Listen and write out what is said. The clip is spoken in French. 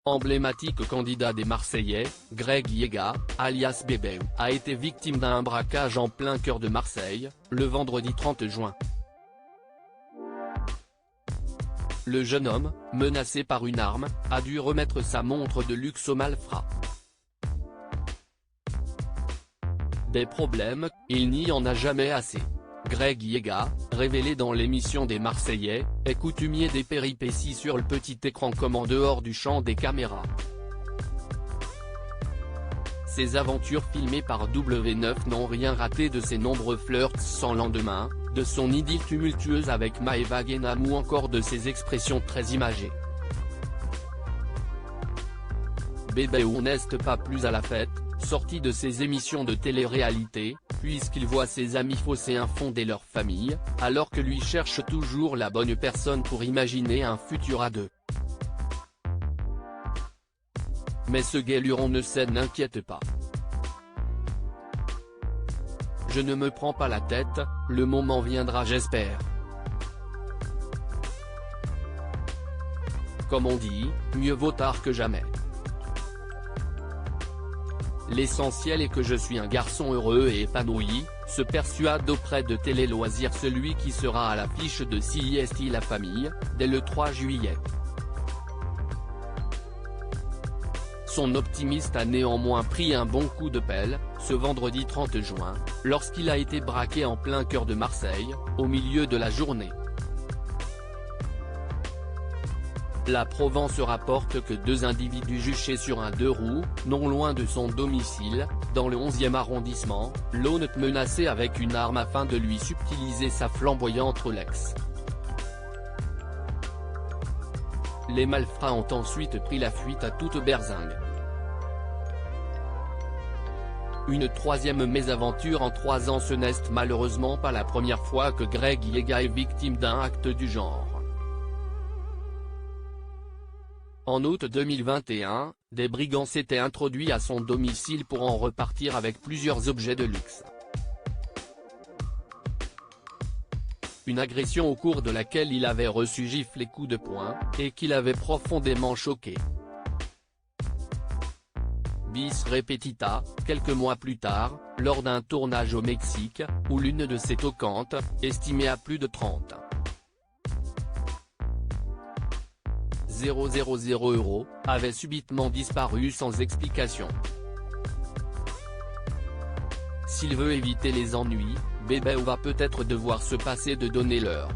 Emblématique candidat des Marseillais, Greg Yega, alias Bébé, a été victime d'un braquage en plein cœur de Marseille, le vendredi 30 juin. Le jeune homme, menacé par une arme, a dû remettre sa montre de luxe aux malfrats. Des problèmes, il n'y en a jamais assez. Greg Yega, révélé dans l'émission des Marseillais, est coutumier des péripéties sur le petit écran comme en dehors du champ des caméras. Ses aventures filmées par W9 n'ont rien raté de ses nombreux flirts sans lendemain, de son idylle tumultueuse avec Maëva Guénam ou encore de ses expressions très imagées. Bébé n'est pas plus à la fête, sorti de ses émissions de télé-réalité, puisqu'il voit ses amis phocéens fonder leur famille, alors que lui cherche toujours la bonne personne pour imaginer un futur à deux. Mais ce gai luron ne n'inquiète pas. Je ne me prends pas la tête, le moment viendra j'espère. Comme on dit, mieux vaut tard que jamais. L'essentiel est que je suis un garçon heureux et épanoui, se persuade auprès de Télé Loisirs celui qui sera à l'affiche de CIST La Famille, dès le 3 juillet. Son optimiste a néanmoins pris un bon coup de pelle, ce vendredi 30 juin, lorsqu'il a été braqué en plein cœur de Marseille, au milieu de la journée. La Provence rapporte que deux individus juchés sur un deux roues, non loin de son domicile, dans le 11e arrondissement, l'ont menacé avec une arme afin de lui subtiliser sa flamboyante Rolex. Les malfrats ont ensuite pris la fuite à toute berzingue. Une troisième mésaventure en 3 ans. Ce n'est malheureusement pas la première fois que Greg Yega est victime d'un acte du genre. En août 2021, des brigands s'étaient introduits à son domicile pour en repartir avec plusieurs objets de luxe. Une agression au cours de laquelle il avait reçu gifles et coups de poing, et qui l'avait profondément choqué. Bis repetita, quelques mois plus tard, lors d'un tournage au Mexique, où l'une de ses toquantes, estimée à plus de 30,000 €, avait subitement disparu sans explication. S'il veut éviter les ennuis, Bébé va peut-être devoir se passer de donner l'heure.